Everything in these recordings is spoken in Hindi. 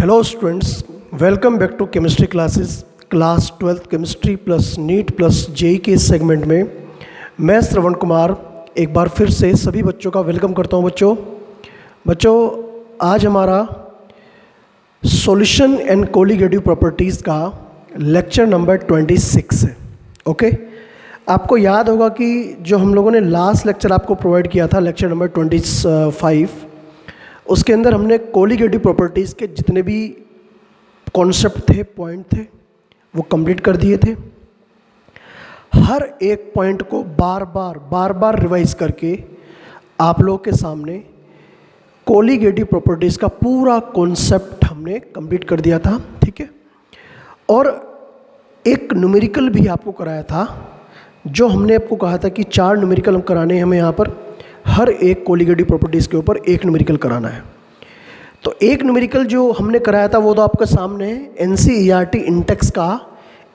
Hello students, welcome back to chemistry classes. Class 12th chemistry plus NEET plus JEE के इस सेगमेंट में मैं श्रवण कुमार एक बार फिर से सभी बच्चों का वेलकम करता हूं। बच्चों आज हमारा सॉल्यूशन एंड कोलिगेटिव प्रॉपर्टीज़ का लेक्चर नंबर 26 है। ओके, आपको याद होगा कि जो हम लोगों ने लास्ट लेक्चर आपको प्रोवाइड किया था, लेक्चर नंबर 25, उसके अंदर हमने कोलिगेटिव प्रॉपर्टीज़ के जितने भी कॉन्सेप्ट थे, पॉइंट थे, वो कंप्लीट कर दिए थे। हर एक पॉइंट को बार बार रिवाइज करके आप लोगों के सामने कोलिगेटिव प्रॉपर्टीज़ का पूरा कॉन्सेप्ट हमने कंप्लीट कर दिया था। ठीक है, और एक न्यूमेरिकल भी आपको कराया था, जो हमने आपको कहा था कि 4 न्यूमेरिकल हम कराने हैं। हमें यहाँ पर हर एक कोलिगेटिव प्रॉपर्टीज़ के ऊपर एक न्यूमेरिकल कराना है। तो एक न्यूमेरिकल जो हमने कराया था वो तो आपके सामने है, NCERT इंटेक्स का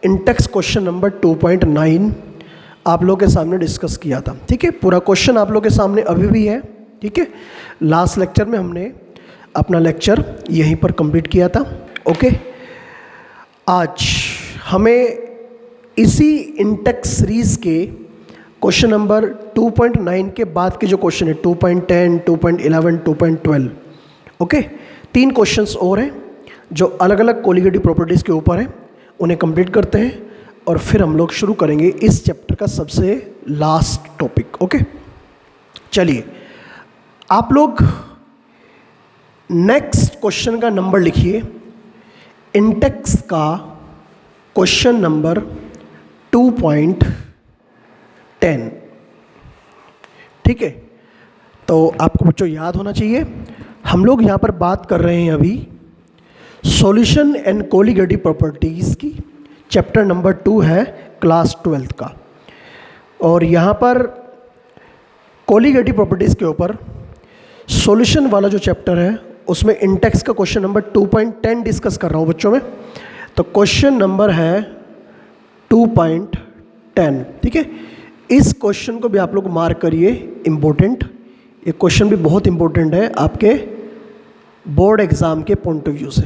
इंटेक्स क्वेश्चन नंबर 2.9 आप लोगों के सामने डिस्कस किया था। ठीक है, पूरा क्वेश्चन आप लोगों के सामने अभी भी है। ठीक है, लास्ट लेक्चर में हमने अपना लेक्चर यहीं पर कंप्लीट किया था। ओके, आज हमें इसी इंटेक्स सीरीज़ के क्वेश्चन नंबर 2.9 के बाद के जो क्वेश्चन है 2.10, 2.11, 2.12, ओके, 3 क्वेश्चंस और हैं जो अलग अलग कोलिगेटिव प्रॉपर्टीज़ के ऊपर हैं। उन्हें कंप्लीट करते हैं और फिर हम लोग शुरू करेंगे इस चैप्टर का सबसे लास्ट टॉपिक। ओके, चलिए आप लोग नेक्स्ट क्वेश्चन का नंबर लिखिए। इंटेक्स का क्वेश्चन नंबर 2.10। ठीक है, तो आपको बच्चों याद होना चाहिए, हम लोग यहाँ पर बात कर रहे हैं अभी सॉल्यूशन एंड कोलिगेटिव प्रॉपर्टीज़ की। चैप्टर नंबर 2 है क्लास 12th का, और यहाँ पर कोलिगेटिव प्रॉपर्टीज़ के ऊपर सॉल्यूशन वाला जो चैप्टर है उसमें इंटेक्स का क्वेश्चन नंबर 2.10 डिस्कस कर रहा हूँ बच्चों में। तो क्वेश्चन नंबर है 2.10। ठीक है, इस क्वेश्चन को भी आप लोग मार्क करिए, इम्पोर्टेंट। ये क्वेश्चन भी बहुत इम्पोर्टेंट है आपके बोर्ड एग्जाम के पॉइंट ऑफ व्यू से।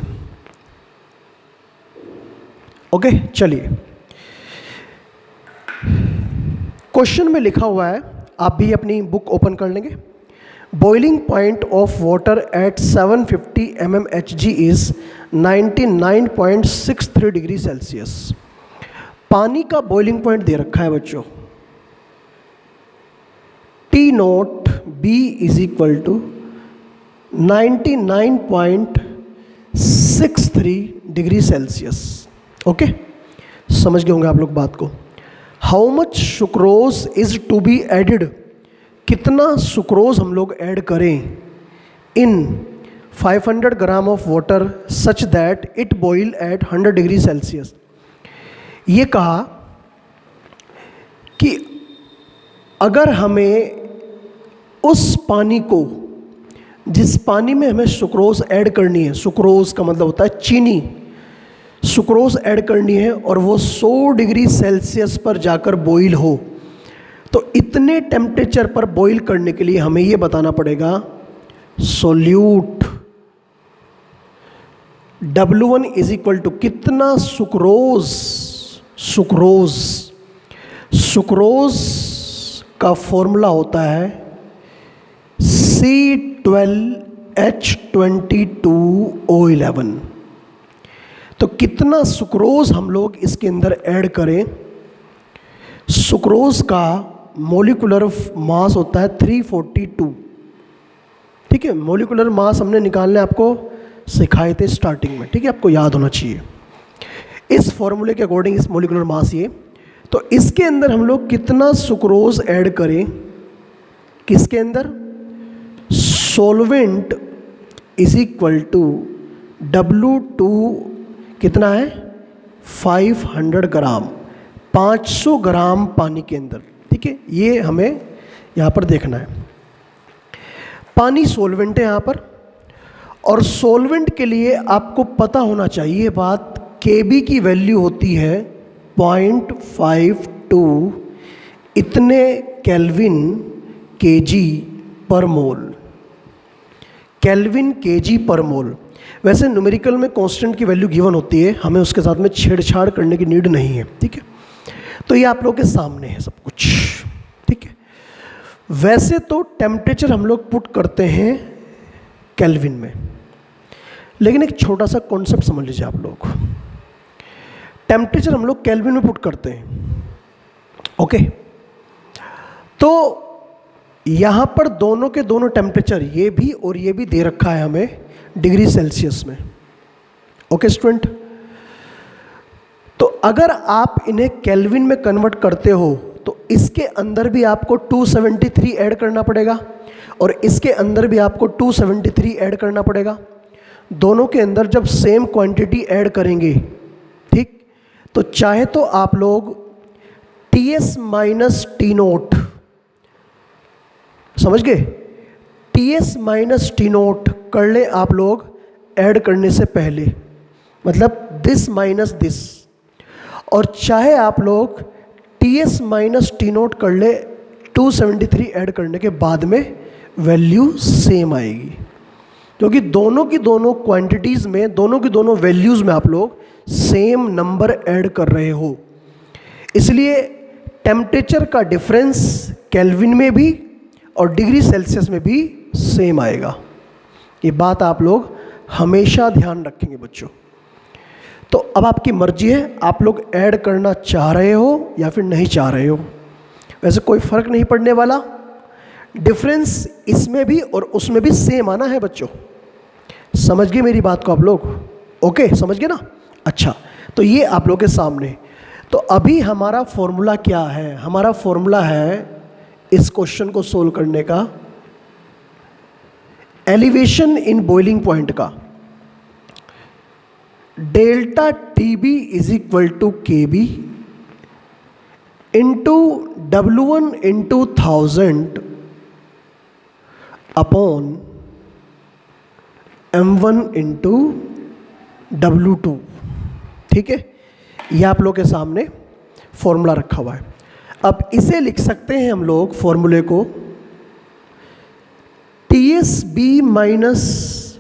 ओके, चलिए क्वेश्चन में लिखा हुआ है, आप भी अपनी बुक ओपन कर लेंगे। Boiling point of water at 750 mmHg is 99.63 degree Celsius. पानी का बॉइलिंग पॉइंट दे रखा है बच्चों, T0 B is equal to 99.63 degree Celsius. Okay, समझ गए होंगे आप लोग बात को। How much sucrose is to be added, कितना सुक्रोज हम लोग ऐड करें in 500 gram of water such that it boil at 100 degree Celsius. ये कहा कि अगर हमें उस पानी को, जिस पानी में हमें सुक्रोज ऐड करनी है, सुक्रोज का मतलब होता है चीनी, सुक्रोज ऐड करनी है और वो 100 डिग्री सेल्सियस पर जाकर बॉईल हो, तो इतने टेम्परेचर पर बॉईल करने के लिए हमें ये बताना पड़ेगा solute W1 is equal to कितना सुक्रोज। सुक्रोज का फॉर्मूला होता है C12H22O11। तो कितना सुक्रोज हम लोग इसके अंदर ऐड करें। सुक्रोज का मोलिकुलर मास होता है 342। ठीक है, मोलिकुलर मास हमने निकालने आपको सिखाए थे स्टार्टिंग में। ठीक है, आपको याद होना चाहिए इस फॉर्मूले के अकॉर्डिंग इस मोलिकुलर मास ये। तो इसके अंदर हम लोग कितना सुक्रोज ऐड करें, किसके अंदर, solvent is equal to W2 कितना है 500 ग्राम, 500 ग्राम पानी के अंदर। ठीक है, ये हमें यहाँ पर देखना है। पानी सॉल्वेंट है यहाँ पर, और सॉल्वेंट के लिए आपको पता होना चाहिए बात, Kb की वैल्यू होती है 0.52 इतने केल्विन Kg पर मोल, केल्विन Kg पर मोल। वैसे न्यूमेरिकल में कांस्टेंट की वैल्यू गिवन होती है, हमें उसके साथ में छेड़छाड़ करने की नीड नहीं है, ठीक है। तो ये आप लोगों के सामने है सब कुछ, ठीक है। वैसे तो टेम्परेचर हम लोग पुट करते हैं केल्विन में, लेकिन एक छोटा सा कॉन्सेप्ट समझ लीजिए आप लोग। टेम्परेचर हम लोग केल्विन में पुट करते हैं, ओके। तो यहाँ पर दोनों के दोनों टेम्परेचर, ये भी और ये भी दे रखा है हमें डिग्री सेल्सियस में, ओके स्टूडेंट। तो अगर आप इन्हें केल्विन में कन्वर्ट करते हो तो इसके अंदर भी आपको 273 ऐड करना पड़ेगा और इसके अंदर भी आपको 273 ऐड करना पड़ेगा। दोनों के अंदर जब सेम क्वांटिटी ऐड करेंगे, ठीक, तो चाहे तो आप लोग Ts माइनस टी नोट, समझ गए, Ts माइनस टी नोट कर ले आप लोग ऐड करने से पहले, मतलब दिस माइनस दिस, और चाहे आप लोग Ts माइनस टी नोट कर ले 273 ऐड करने के बाद में, वैल्यू सेम आएगी, क्योंकि दोनों की दोनों क्वांटिटीज़ में, दोनों की दोनों वैल्यूज़ में आप लोग सेम नंबर ऐड कर रहे हो। इसलिए टेम्परेचर का डिफरेंस केल्विन में भी और डिग्री सेल्सियस में भी सेम आएगा। ये बात आप लोग हमेशा ध्यान रखेंगे बच्चों। तो अब आपकी मर्जी है, आप लोग ऐड करना चाह रहे हो या फिर नहीं चाह रहे हो। वैसे कोई फ़र्क नहीं पड़ने वाला, डिफरेंस इसमें भी और उसमें भी सेम आना है बच्चों। समझ गए मेरी बात को आप लोग? ओके, समझ गए ना? अच्छा, तो ये आप लोग के सामने। तो अभी हमारा फॉर्मूला क्या है? हमारा फॉर्मूला है इस क्वेश्चन को सोल्व करने का, एलिवेशन इन बॉइलिंग पॉइंट का, delta TB is equal to K B into W1 into 1000 upon M1 into W2, ठीक है। यह आप लोग के सामने फॉर्मूला रखा हुआ है। अब इसे लिख सकते हैं हम लोग फॉर्मूले को, TSB minus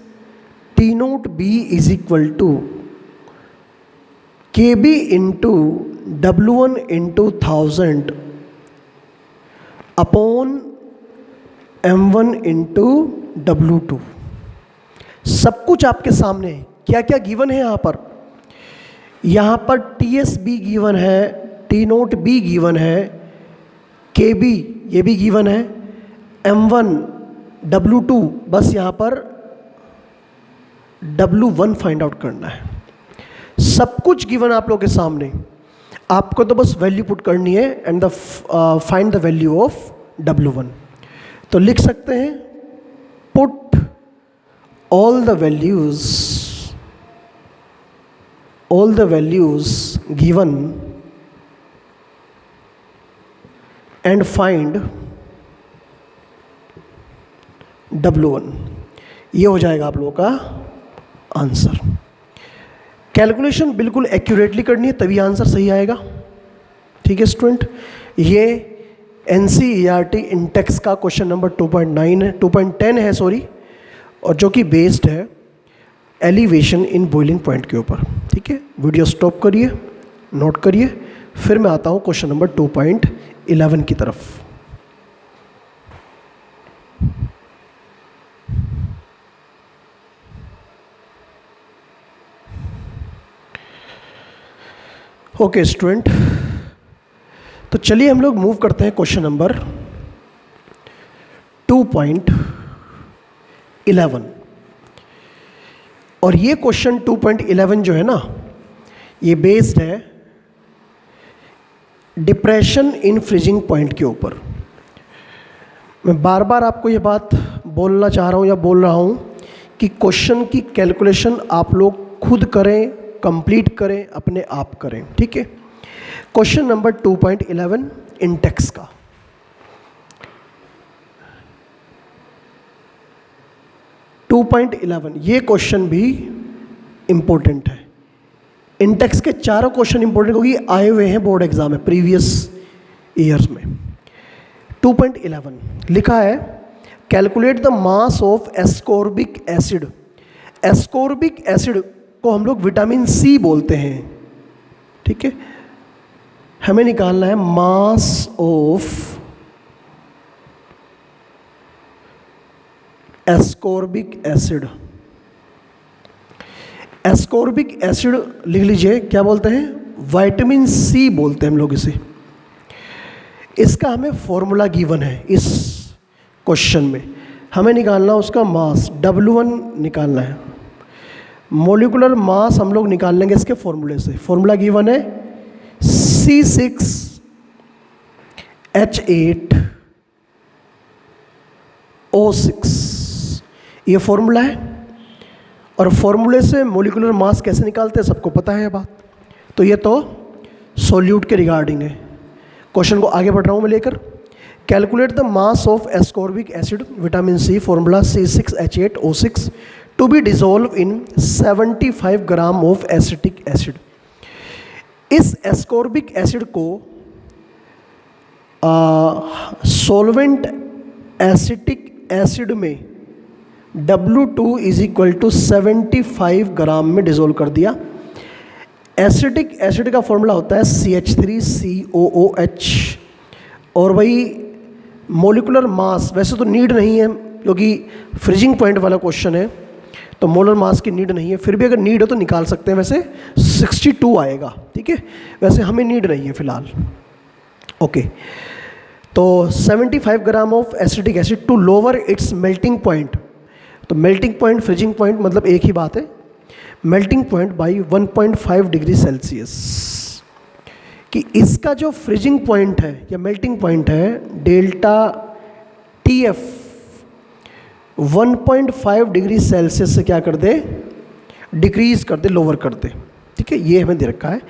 T naught B is equal to K B into W1 into 1000 upon M1 into W2। सब कुछ आपके सामने है। क्या क्या गिवन है यहाँ पर TSB गिवन है, टी नोट बी गिवन है, KB ये भी गिवन है, M1 W2, बस यहाँ पर W1 फाइंड आउट करना है। सब कुछ गिवन आप लोगों के सामने, आपको तो बस वैल्यू पुट करनी है and the find the value of W1। तो लिख सकते हैं, put all the values given and find W1। ये हो जाएगा आप लोगों का आंसर। कैलकुलेशन बिल्कुल एक्यूरेटली करनी है, तभी आंसर सही आएगा, ठीक है स्टूडेंट। ये NCERT इंटेक्स का क्वेश्चन नंबर 2.9 है, 2.10 है सॉरी, और जो कि बेस्ड है एलिवेशन इन बॉइलिंग पॉइंट के ऊपर, ठीक है। वीडियो स्टॉप करिए, नोट करिए, फिर मैं आता हूँ क्वेश्चन नंबर 2.11 की तरफ। ओके स्टूडेंट, तो चलिए हम लोग मूव करते हैं क्वेश्चन नंबर 2.11। और ये क्वेश्चन 2.11 जो है ना, ये बेस्ड है डिप्रेशन इन फ्रीजिंग पॉइंट के ऊपर। मैं बार बार आपको ये बात बोलना चाह रहा हूँ या बोल रहा हूँ कि क्वेश्चन की कैलकुलेशन आप लोग खुद करें, कंप्लीट करें, अपने आप करें, ठीक है। क्वेश्चन नंबर 2.11 इंटेक्स का, ये क्वेश्चन भी इंपॉर्टेंट है। इंटेक्स के चारों क्वेश्चन इंपॉर्टेंट क्योंकि आए हुए हैं बोर्ड एग्जाम में प्रीवियस ईयर्स में। 2.11 लिखा है, calculate the mass of ascorbic acid ascorbic acid को हम लोग विटामिन सी बोलते हैं, ठीक है। हमें निकालना है मास of ascorbic acid. Ascorbic acid लिख लीजिए, क्या बोलते हैं, विटामिन सी बोलते हैं हम लोग इसे। इसका हमें फॉर्मूला गिवन है इस क्वेश्चन में, हमें निकालना उसका मास W1 निकालना है। मोलिकुलर मास हम लोग निकाल लेंगे इसके फॉर्मूले से। फॉर्मूला गिवन है C6H8O6, ये फॉर्मूला है। और फॉर्मूले से मोलिकुलर मास कैसे निकालते हैं सबको पता है ये बात, तो ये तो सॉल्यूट के रिगार्डिंग है। क्वेश्चन को आगे बढ़ रहा हूँ मैं लेकर। Calculate the mass of ascorbic acid vitamin C, formula C6H8O6 to be dissolve in 75 gram of acetic acid. इस एस्कॉर्बिक एसिड को सॉल्वेंट एसिटिक एसिड में W2 इज इक्वल टू 75 ग्राम में डिजोल्व कर दिया। एसिटिक एसिड का फॉर्मूला होता है CH3COOH, और वही मोलिकुलर मास, वैसे तो नीड नहीं है क्योंकि फ्रीजिंग पॉइंट वाला क्वेश्चन है तो मोलर मास की नीड नहीं है, फिर भी अगर नीड हो तो निकाल सकते हैं। वैसे 62 आएगा, ठीक है, वैसे हमें नीड नहीं है फिलहाल। ओके, तो 75 gram of acetic acid to lower its melting point. तो मेल्टिंग पॉइंट फ्रीजिंग पॉइंट मतलब एक ही बात है, melting point by 1.5 degree Celsius, कि इसका जो फ्रीजिंग पॉइंट है या मेल्टिंग पॉइंट है डेल्टा TF 1.5 डिग्री सेल्सियस से क्या कर दे, डिक्रीज कर दे, लोअर कर दे, ठीक है। ये हमें दे रखा है।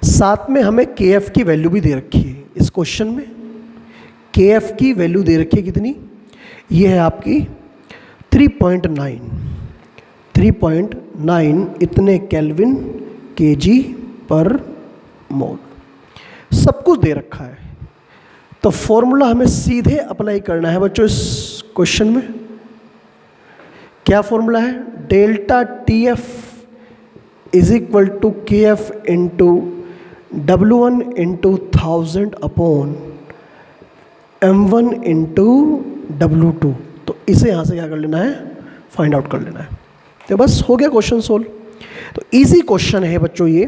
साथ में हमें KF की वैल्यू भी दे रखी है इस क्वेश्चन में। KF की वैल्यू दे रखी है कितनी, ये है आपकी 3.9 इतने केल्विन kg पर मोल, सब कुछ दे रखा है। तो फॉर्मूला हमें सीधे अप्लाई करना है बच्चों इस क्वेश्चन में। क्या फॉर्मूला है, delta TF is equal to KF into W1 into 1000 upon M1 into W2। तो इसे यहाँ से क्या कर लेना है, फाइंड आउट कर लेना है। तो बस हो गया क्वेश्चन सोल्व। तो इजी क्वेश्चन है बच्चों ये।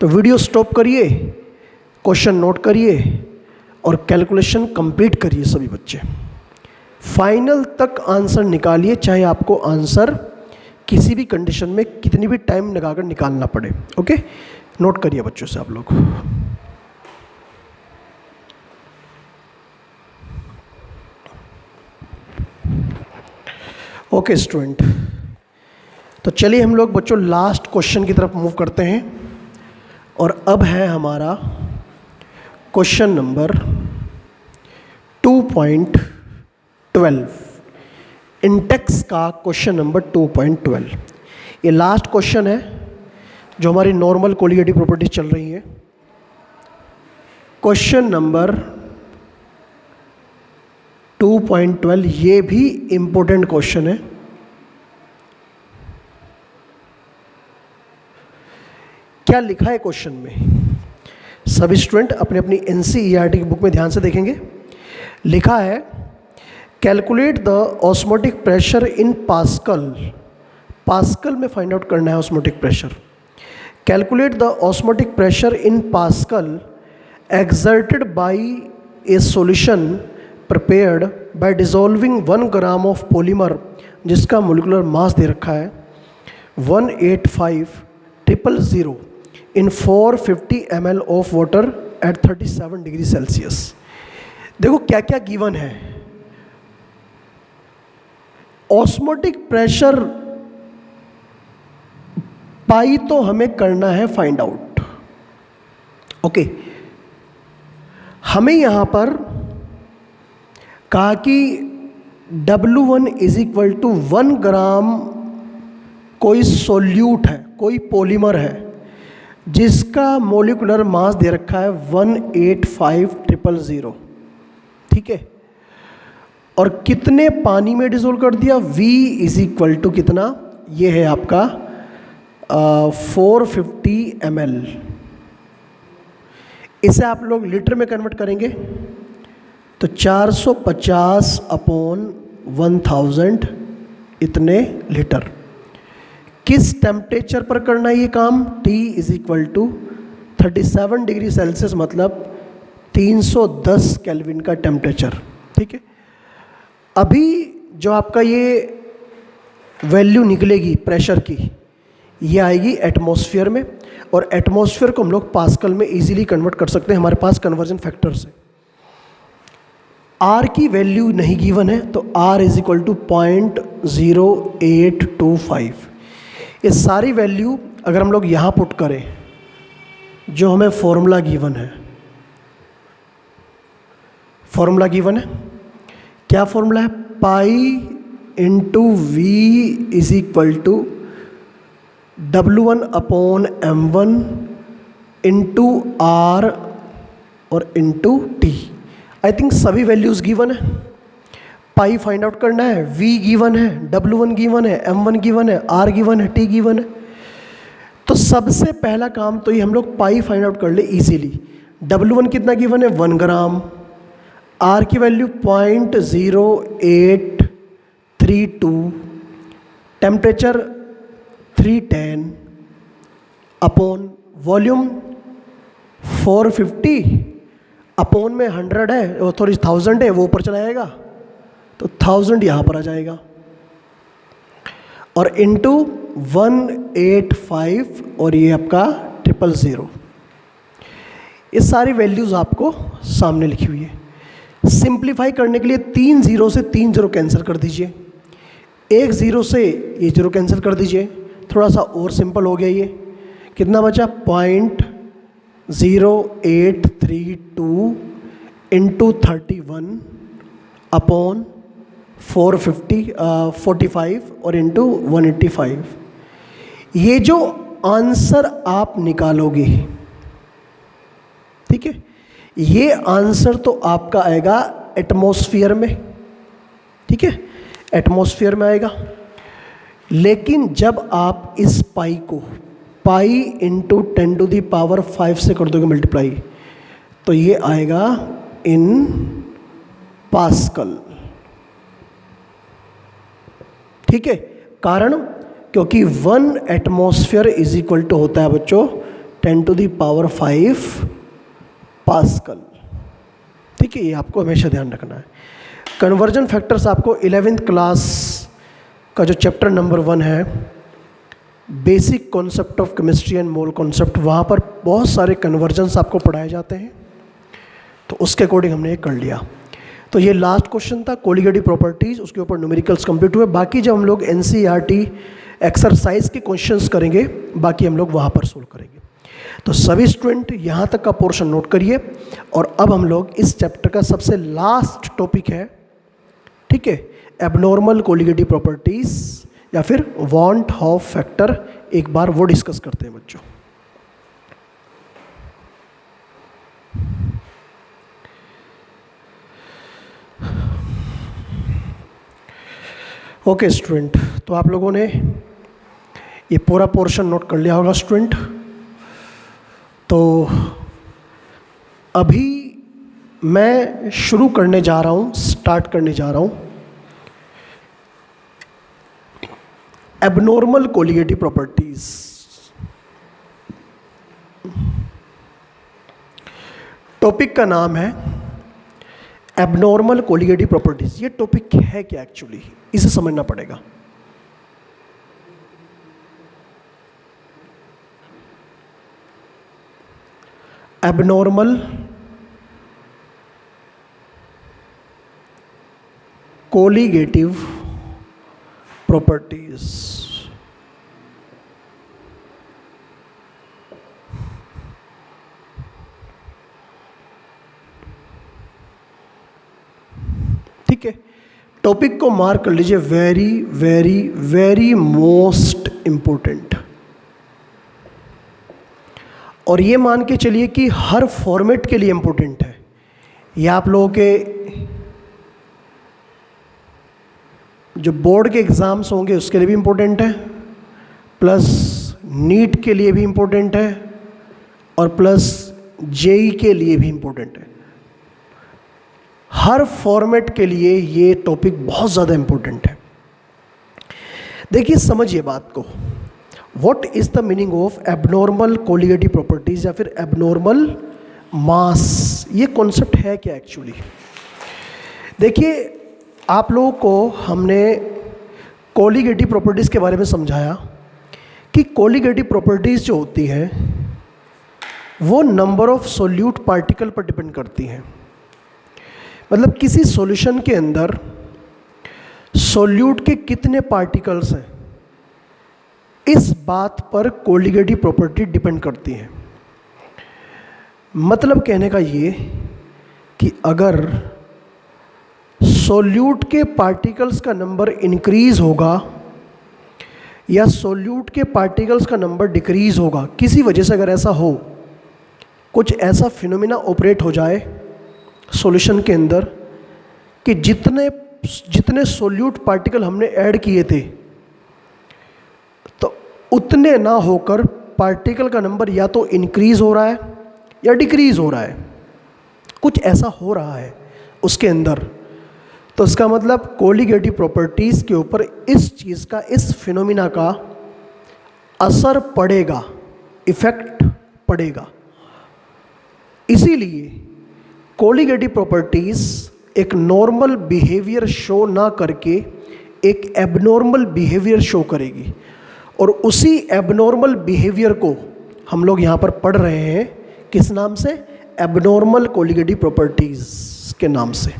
तो वीडियो स्टॉप करिए, क्वेश्चन नोट करिए और कैलकुलेशन कंप्लीट करिए सभी बच्चे। फाइनल तक आंसर निकालिए, चाहे आपको आंसर किसी भी कंडीशन में कितनी भी टाइम लगाकर निकालना पड़े। ओके, नोट करिए बच्चों से आप लोग। ओके स्टूडेंट, तो चलिए हम लोग बच्चों लास्ट क्वेश्चन की तरफ मूव करते हैं। और अब है हमारा क्वेश्चन नंबर 2.12, इंटेक्स का क्वेश्चन नंबर 2.12। ये लास्ट क्वेश्चन है जो हमारी नॉर्मल कोलिगेटिव प्रॉपर्टीज चल रही है। क्वेश्चन नंबर 2.12 ये भी इम्पोर्टेंट क्वेश्चन है। क्या लिखा है क्वेश्चन में, सभी स्टूडेंट अपनी अपनी NCERT की बुक में ध्यान से देखेंगे। लिखा है calculate the osmotic pressure in pascal. Pascal में फाइंड आउट करना है osmotic pressure. Calculate the osmotic pressure in pascal exerted by a solution prepared by dissolving 1 gram of polymer, जिसका मोलिकुलर मास दे रखा है 185,000 इन 450 ml of water at 37 degree Celsius. देखो क्या क्या गिवन है। ऑस्मोटिक प्रेशर पाई तो हमें करना है फाइंड आउट। ओके, हमें यहां पर कहा कि W1 इज इक्वल टू 1 ग्राम कोई सोल्यूट है, कोई पॉलीमर है जिसका मोलिकुलर मास दे रखा है 185,000, ठीक है। और कितने पानी में डिसोल्व कर दिया, V इज इक्वल टू कितना, ये है आपका 450 ml। इसे आप लोग लीटर में कन्वर्ट करेंगे तो 450 अपॉन 1000 इतने लीटर। किस टेम्परेचर पर करना है ये काम? T is equal to 37 degree Celsius, मतलब 310 केल्विन का टेम्परेचर। ठीक है, अभी जो आपका ये वैल्यू निकलेगी प्रेशर की, ये आएगी एटमॉस्फेयर में, और एटमॉस्फेयर को हम लोग पास्कल में इजीली कन्वर्ट कर सकते हैं, हमारे पास कन्वर्जन फैक्टर्स है। आर की वैल्यू नहीं गिवन है, तो आर इज इक्वल टू 0.0825। ये सारी वैल्यू अगर हम लोग यहाँ पुट करें, जो हमें फॉर्मूला गिवन है, फॉर्मूला गिवन है, क्या फॉर्मूला है? Pi into V is equal to W1 upon M1 into R और इंटू टी। आई थिंक सभी वैल्यूज़ गिवन है। पाई फाइंड आउट करना है, V गिवन है, W1 गिवन है, M1 गिवन है, R गिवन है, T गिवन है। तो सबसे पहला काम तो ये हम लोग पाई फाइंड आउट कर ले इजीली। W1 कितना गिवन है? 1 ग्राम। R की value 0.0832, temperature 310 upon volume 450 upon में 100 है, वो थोड़ी 1000 है, वो ऊपर चला जाएगा तो 1000 यहाँ पर आ जाएगा, और इंटू 185 और ये आपका 000। ये सारी वैल्यूज़ आपको सामने लिखी हुई है। सिंप्लीफाई करने के लिए 3 0 से 3 0 कैंसिल कर दीजिए, 1 0 से ये 0 कैंसिल कर दीजिए, थोड़ा सा और सिंपल हो गया। ये कितना बचा? 0.0832 इंटू 31 अपॉन 45 और इंटू 185। ये जो आंसर आप निकालोगे, ठीक है, ये आंसर तो आपका आएगा एटमॉस्फेयर में। ठीक है, एटमॉस्फेयर में आएगा। लेकिन जब आप इस पाई को पाई इंटू 10⁵ से कर दोगे मल्टीप्लाई, तो ये आएगा इन पास्कल। ठीक है, कारण क्योंकि 1 एटमॉस्फेयर इज इक्वल टू होता है बच्चों 10⁵ पास्कल। ठीक है, ये आपको हमेशा ध्यान रखना है। कन्वर्जन फैक्टर्स आपको 11th क्लास का जो चैप्टर नंबर 1 है, basic concept of chemistry and mole concept, वहाँ पर बहुत सारे कन्वर्जन्स आपको पढ़ाए जाते हैं, तो उसके अकॉर्डिंग हमने ये कर लिया। तो ये लास्ट क्वेश्चन था कोलिगेटिव प्रॉपर्टीज़, उसके ऊपर न्यूमेरिकल्स कंप्लीट हुए। बाकी जब हम लोग NCERT एक्सरसाइज के क्वेश्चंस करेंगे, बाकी हम लोग वहाँ पर सोल्व करेंगे। तो सभी स्टूडेंट यहाँ तक का पोर्शन नोट करिए, और अब हम लोग इस चैप्टर का सबसे लास्ट टॉपिक है, ठीक है, एबनॉर्मल कोलिगेटिव प्रॉपर्टीज़ या फिर वांट हॉफ फैक्टर, एक बार वो डिस्कस करते हैं बच्चों। ओके स्टूडेंट, तो आप लोगों ने ये पूरा पोर्शन नोट कर लिया होगा स्टूडेंट। तो अभी मैं शुरू करने जा रहा हूँ, स्टार्ट करने जा रहा हूँ एबनॉर्मल कोलिगेटिव प्रॉपर्टीज। टॉपिक का नाम है एबनॉर्मल कोलिगेटिव प्रॉपर्टीज। ये टॉपिक है क्या एक्चुअली, इसे समझना पड़ेगा। Abnormal colligative properties. ठीक है, टॉपिक को मार्क कर लीजिए, very very very most important. और ये मान के चलिए कि हर फॉर्मेट के लिए इंपॉर्टेंट है। ये आप लोगों के जो बोर्ड के एग्ज़ाम्स होंगे उसके लिए भी इम्पोर्टेंट है, प्लस नीट के लिए भी इम्पोर्टेंट है और प्लस जेई के लिए भी इम्पोर्टेंट है। हर फॉर्मेट के लिए ये टॉपिक बहुत ज़्यादा इम्पोर्टेंट है। देखिए समझिए बात को, what is the meaning of abnormal colligative properties या फिर एबनॉर्मल मास, ये कॉन्सेप्ट है क्या एक्चुअली। देखिए आप लोगों को हमने कोलिगेटिव प्रॉपर्टीज़ के बारे में समझाया कि कोलिगेटिव प्रॉपर्टीज़ जो होती हैं वो नंबर ऑफ सोल्यूट पार्टिकल पर डिपेंड करती हैं। मतलब किसी सॉल्यूशन के अंदर सोल्यूट के कितने पार्टिकल्स हैं, इस बात पर कोलिगेटिव प्रॉपर्टी डिपेंड करती है। मतलब कहने का ये कि अगर सोल्यूट के पार्टिकल्स का नंबर इंक्रीज होगा या सोल्यूट के पार्टिकल्स का नंबर डिक्रीज होगा, किसी वजह से अगर ऐसा हो, कुछ ऐसा फिनोमिना ऑपरेट हो जाए सॉल्यूशन के अंदर कि जितने सोल्यूट पार्टिकल हमने ऐड किए थे तो उतने ना होकर पार्टिकल का नंबर या तो इंक्रीज हो रहा है या डिक्रीज हो रहा है, कुछ ऐसा हो रहा है उसके अंदर, तो इसका मतलब कोलिगेटिव प्रॉपर्टीज़ के ऊपर इस चीज़ का, इस फिनोमिना का असर पड़ेगा, इफ़ेक्ट पड़ेगा। इसीलिए कोलिगेटिव प्रॉपर्टीज़ एक नॉर्मल बिहेवियर शो ना करके एक एबनॉर्मल बिहेवियर शो करेगी, और उसी एबनॉर्मल बिहेवियर को हम लोग यहाँ पर पढ़ रहे हैं, किस नाम से, एबनॉर्मल कोलिगेटिव प्रॉपर्टीज़ के नाम से।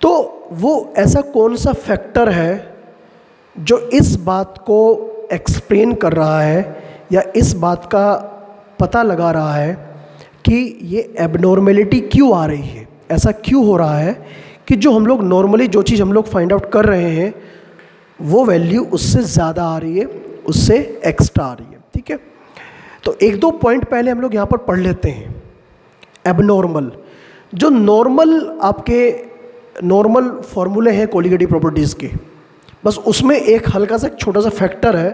तो वो ऐसा कौन सा फैक्टर है जो इस बात को एक्सप्लेन कर रहा है या इस बात का पता लगा रहा है कि ये एबनॉर्मेलिटी क्यों आ रही है, ऐसा क्यों हो रहा है कि जो हम लोग नॉर्मली जो चीज़ हम लोग फाइंड आउट कर रहे हैं वो वैल्यू उससे ज़्यादा आ रही है, उससे एक्स्ट्रा आ रही है। ठीक है, तो एक दो पॉइंट पहले हम लोग यहाँ पर पढ़ लेते हैं। एबनॉर्मल, जो नॉर्मल फॉर्मूले हैं कोलिगेटिव प्रॉपर्टीज़ के, बस उसमें एक हल्का सा छोटा सा फैक्टर है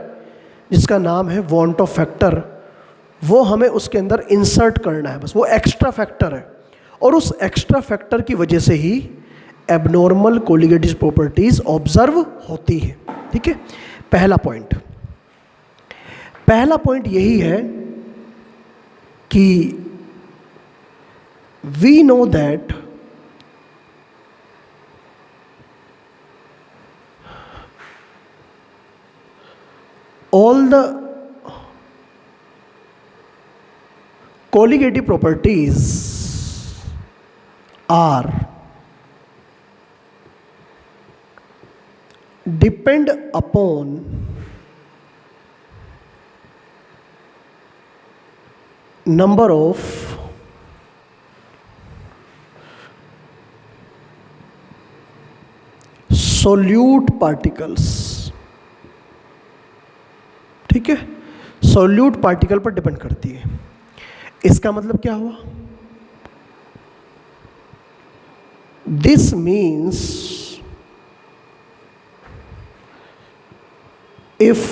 जिसका नाम है वांट ऑफ फैक्टर, वो हमें उसके अंदर इंसर्ट करना है, बस वो एक्स्ट्रा फैक्टर है, और उस एक्स्ट्रा फैक्टर की वजह से ही एबनॉर्मल कोलिगेटिव प्रॉपर्टीज़ ऑब्जर्व होती है। ठीक है, पहला पॉइंट यही है कि we know that all the colligative properties are depend upon number of solute particles। ठीक है, सोल्यूट पार्टिकल पर डिपेंड करती है। इसका मतलब क्या हुआ, this means if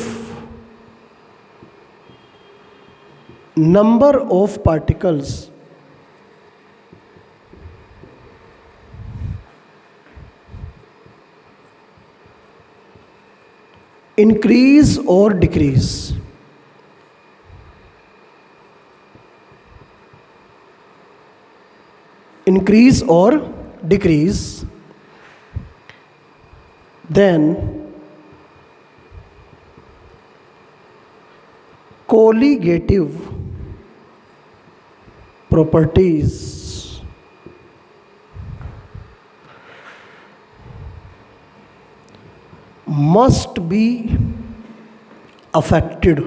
number of particles increase or decrease, then colligative properties must be affected,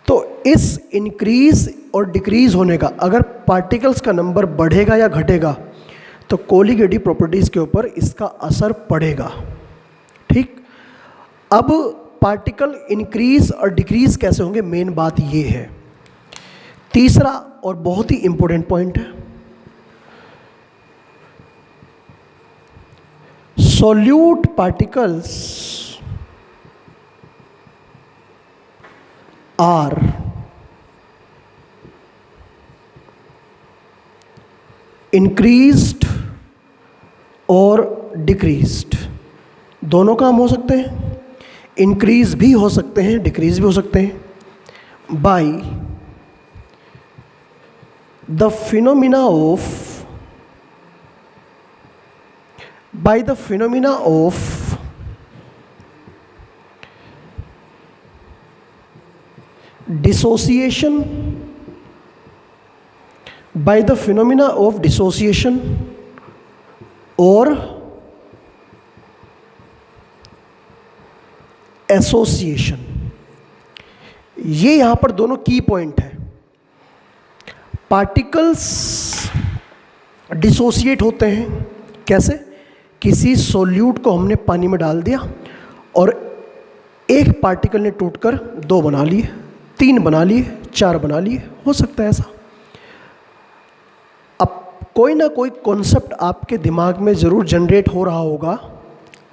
तो इस इंक्रीज और डिक्रीज होने का, अगर पार्टिकल्स का नंबर बढ़ेगा या घटेगा तो कोलिगेटिव प्रॉपर्टीज़ के ऊपर इसका असर पड़ेगा। ठीक, अब पार्टिकल इंक्रीज और डिक्रीज कैसे होंगे, मेन बात ये है। तीसरा और बहुत ही इंपॉर्टेंट पॉइंट है, solute particles are increased और डिक्रीज्ड, दोनों काम हो सकते हैं, इंक्रीज भी हो सकते हैं, डिक्रीज भी हो सकते हैं, by the phenomena of dissociation, by the phenomena of dissociation और एसोसिएशन। ये यहां पर दोनों की पॉइंट है। पार्टिकल्स डिसोसिएट होते हैं कैसे? किसी सोल्यूट को हमने पानी में डाल दिया और एक पार्टिकल ने टूटकर 2 बना लिए, 3 बना लिए, 4 बना लिए, हो सकता है ऐसा। अब कोई ना कोई कॉन्सेप्ट आपके दिमाग में ज़रूर जनरेट हो रहा होगा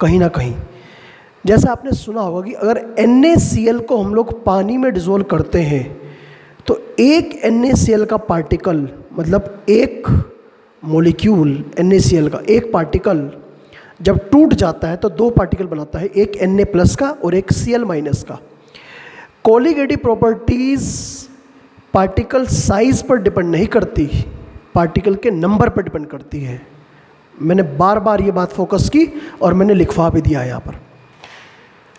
कहीं ना कहीं। जैसा आपने सुना होगा कि अगर NaCl को हम लोग पानी में डिज़ोल्व करते हैं तो एक NaCl का पार्टिकल, मतलब एक मॉलिक्यूल NaCl का एक पार्टिकल जब टूट जाता है तो 2 पार्टिकल बनाता है, एक Na+ का और एक Cl- का। कोलिगेटिव प्रॉपर्टीज़ पार्टिकल साइज पर डिपेंड नहीं करती, पार्टिकल के नंबर पर डिपेंड करती है। मैंने बार बार ये बात फोकस की और मैंने लिखवा भी दिया यहाँ पर,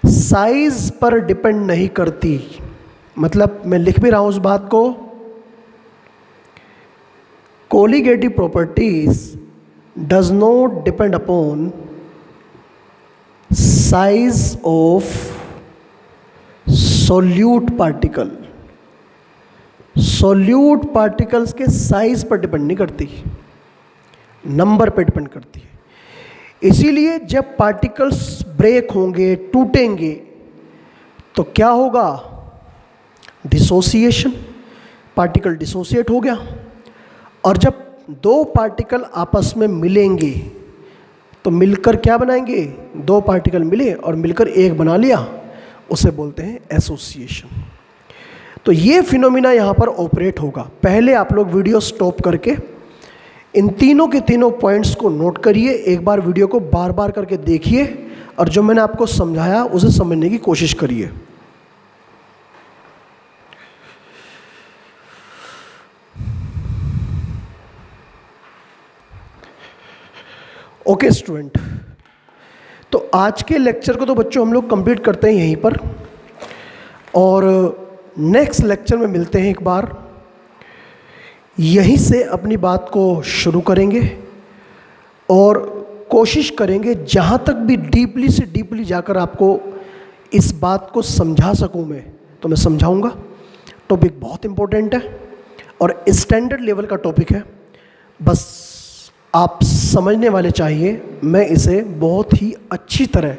साइज पर डिपेंड नहीं करती, मतलब मैं लिख भी रहा हूँ उस बात को। Colligative properties does not depend upon size of solute particle. Solute particles के साइज पर डिपेंड नहीं करती, नंबर पर डिपेंड करती है। इसीलिए जब पार्टिकल्स ब्रेक होंगे, टूटेंगे, तो क्या होगा? डिसोसिएशन, पार्टिकल डिसोसिएट हो गया। और जब 2 पार्टिकल आपस में मिलेंगे तो मिलकर क्या बनाएंगे? 2 पार्टिकल मिले और मिलकर एक बना लिया, उसे बोलते हैं एसोसिएशन। तो ये फिनोमिना यहाँ पर ऑपरेट होगा। पहले आप लोग वीडियो स्टॉप करके इन तीनों के तीनों पॉइंट्स को नोट करिए, एक बार वीडियो को बार बार करके देखिए और जो मैंने आपको समझाया उसे समझने की कोशिश करिए। ओके स्टूडेंट, तो आज के लेक्चर को तो बच्चों हम लोग कंप्लीट करते हैं यहीं पर, और नेक्स्ट लेक्चर में मिलते हैं एक बार, यहीं से अपनी बात को शुरू करेंगे और कोशिश करेंगे जहाँ तक भी डीपली से डीपली जाकर आपको इस बात को समझा सकूँ मैं, तो मैं समझाऊँगा। टॉपिक बहुत इम्पोर्टेंट है और स्टैंडर्ड लेवल का टॉपिक है, बस आप समझने वाले चाहिए। मैं इसे बहुत ही अच्छी तरह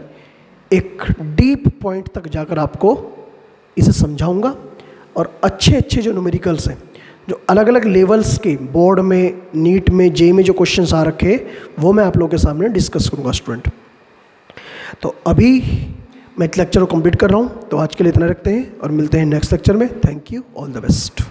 एक डीप पॉइंट तक जाकर आपको इसे समझाऊंगा और अच्छे अच्छे जो न्यूमेरिकल्स हैं, जो अलग अलग लेवल्स के बोर्ड में, नीट में, जेईई में जो क्वेश्चंस आ रखे हैं, वो मैं आप लोगों के सामने डिस्कस करूंगा स्टूडेंट। तो अभी मैं इस लेक्चर को कंप्लीट कर रहा हूं, तो आज के लिए इतना रखते हैं और मिलते हैं नेक्स्ट लेक्चर में। Thank you, all the best.